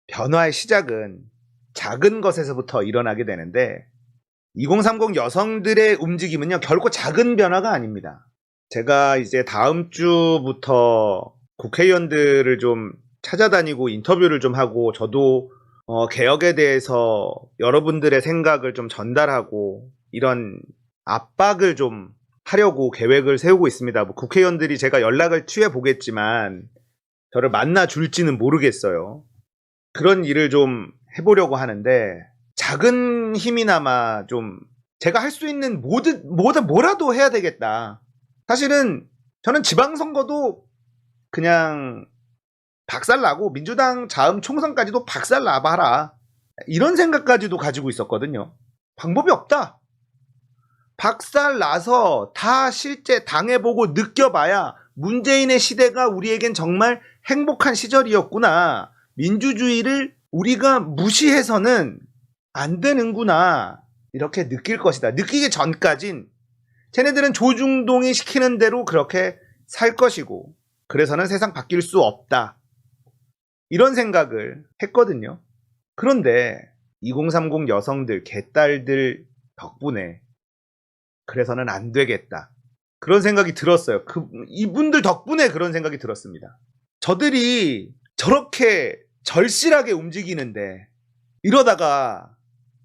변화의 시작은 작은 것에서부터 일어나게 되는데 2030 여성들의 움직임은요, 결코 작은 변화가 아닙니다. 제가 이제 다음 주부터 국회의원들을 좀 찾아다니고 인터뷰를 좀 하고 저도 개혁에 대해서 여러분들의 생각을 좀 전달하고 이런 압박을 좀 하려고 계획을 세우고 있습니다. 뭐 국회의원들이 제가 연락을 취해 보겠지만 저를 만나 줄지는 모르겠어요. 그런 일을 좀 해보려고 하는데 작은 힘이나마 좀 제가 할 수 있는 뭐라도 해야 되겠다. 사실은 저는 지방선거도 그냥 박살나고 민주당 자음 총선까지도 박살나봐라, 이런 생각까지도 가지고 있었거든요. 방법이 없다. 박살나서 다 실제 당해보고 느껴봐야 문재인의 시대가 우리에겐 정말 행복한 시절이었구나. 민주주의를 우리가 무시해서는 안 되는구나. 이렇게 느낄 것이다. 느끼기 전까진 쟤네들은 조중동이 시키는 대로 그렇게 살 것이고, 그래서는 세상 바뀔 수 없다. 이런 생각을 했거든요. 그런데 2030 여성들, 개딸들 덕분에 그래서는 안 되겠다, 그런 생각이 들었어요. 이분들 덕분에 그런 생각이 들었습니다. 저들이 저렇게 절실하게 움직이는데 이러다가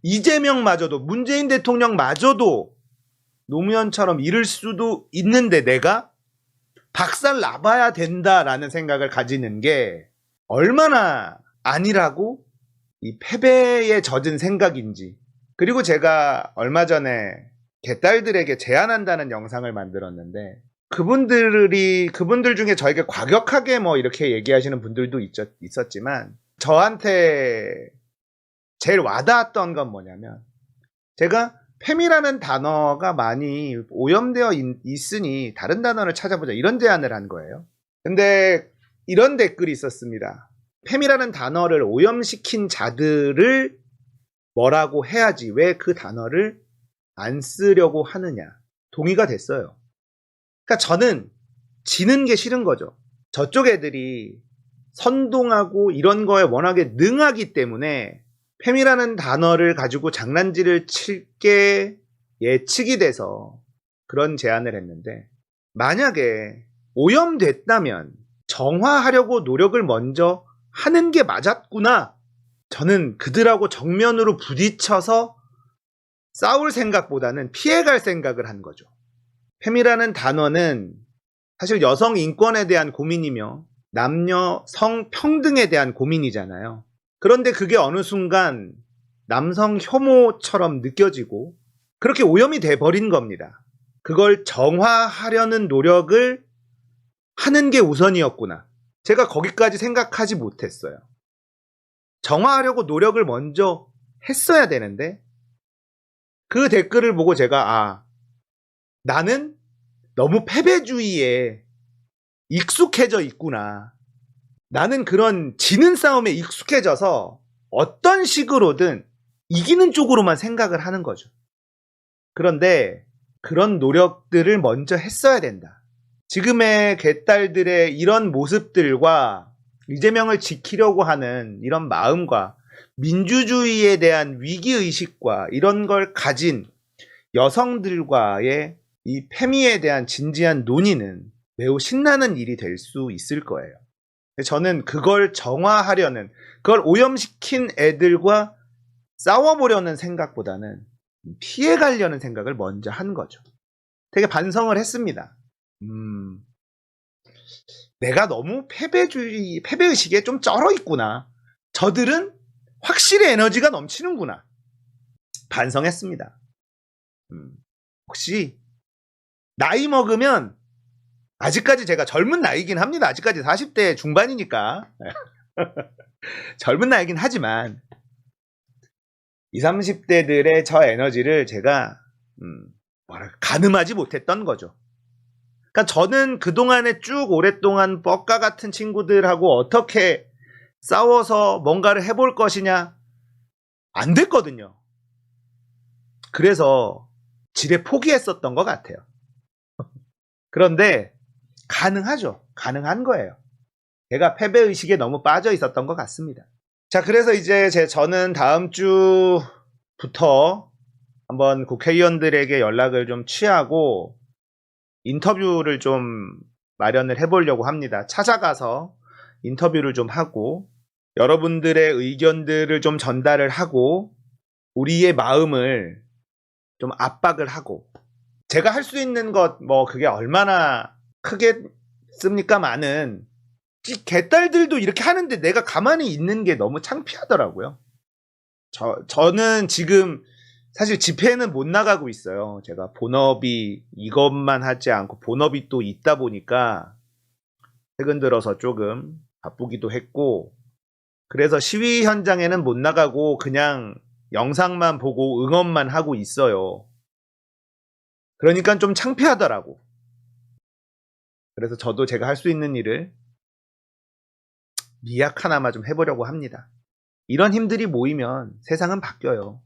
이재명마저도, 문재인 대통령마저도 노무현처럼 이럴 수도 있는데 내가 박살 나봐야 된다라는 생각을 가지는 게 얼마나 안일하고 이 패배에 젖은 생각인지. 그리고 제가 얼마 전에 개딸들에게 제안한다는 영상을 만들었는데 그분들 중에 저에게 과격하게 뭐 이렇게 얘기하시는 분들도 있었지만 저한테 제일 와닿았던 건 뭐냐면, 제가 팸이라는 단어가 많이 오염되어 있으니 다른 단어를 찾아보자, 이런 제안을 한 거예요. 근데 이런 댓글이 있었습니다. 팸이라는 단어를 오염시킨 자들을 뭐라고 해야지 왜 그 단어를 안 쓰려고 하느냐. 동의가 됐어요. 그러니까 저는 지는 게 싫은 거죠. 저쪽 애들이 선동하고 이런 거에 워낙에 능하기 때문에 팸이라는 단어를 가지고 장난질을 칠게 예측이 돼서 그런 제안을 했는데, 만약에 오염됐다면 정화하려고 노력을 먼저 하는 게 맞았구나. 저는 그들하고 정면으로 부딪혀서 싸울 생각보다는 피해갈 생각을 한 거죠. 팸이라는 단어는 사실 여성 인권에 대한 고민이며 남녀 성평등에 대한 고민이잖아요. 그런데 그게 어느 순간 남성 혐오처럼 느껴지고 그렇게 오염이 돼버린 겁니다. 그걸 정화하려는 노력을 하는 게 우선이었구나. 제가 거기까지 생각하지 못했어요. 정화하려고 노력을 먼저 했어야 되는데, 그 댓글을 보고 제가 나는 너무 패배주의에 익숙해져 있구나. 나는 그런 지는 싸움에 익숙해져서 어떤 식으로든 이기는 쪽으로만 생각을 하는 거죠. 그런데 그런 노력들을 먼저 했어야 된다. 지금의 개딸들의 이런 모습들과 이재명을 지키려고 하는 이런 마음과 민주주의에 대한 위기의식과 이런 걸 가진 여성들과의 이 페미에 대한 진지한 논의는 매우 신나는 일이 될 수 있을 거예요. 저는 그걸 정화하려는, 그걸 오염시킨 애들과 싸워보려는 생각보다는 피해가려는 생각을 먼저 한 거죠. 되게 반성을 했습니다. 내가 너무 패배의식에 좀 쩔어 있구나. 저들은 확실히 에너지가 넘치는구나. 반성했습니다. 혹시 나이 먹으면, 아직까지 제가 젊은 나이긴 합니다. 아직까지 40대 중반이니까 젊은 나이긴 하지만 20, 30대들의 저 에너지를 제가 가늠하지 못했던 거죠. 그러니까 저는 그동안에 쭉 오랫동안 뻑가 같은 친구들하고 어떻게 싸워서 뭔가를 해볼 것이냐, 안 됐거든요. 그래서 지레 포기했었던 것 같아요. 그런데 가능하죠. 가능한 거예요. 제가 패배의식에 너무 빠져 있었던 것 같습니다. 자, 그래서 이제 저는 다음 주부터 한번 국회의원들에게 연락을 좀 취하고 인터뷰를 좀 마련을 해보려고 합니다. 찾아가서 인터뷰를 좀 하고 여러분들의 의견들을 좀 전달을 하고 우리의 마음을 좀 압박을 하고 제가 할 수 있는 것 뭐 그게 얼마나 크겠습니까마는 개딸들도 이렇게 하는데 내가 가만히 있는 게 너무 창피하더라고요. 저는 지금 사실 집회는 못 나가고 있어요. 제가 본업이 이것만 하지 않고 본업이 또 있다 보니까 최근 들어서 조금 바쁘기도 했고 그래서 시위 현장에는 못 나가고 그냥 영상만 보고 응원만 하고 있어요. 그러니까 좀 창피하더라고. 그래서 저도 제가 할 수 있는 일을 미약 하나마 좀 해보려고 합니다. 이런 힘들이 모이면 세상은 바뀌어요.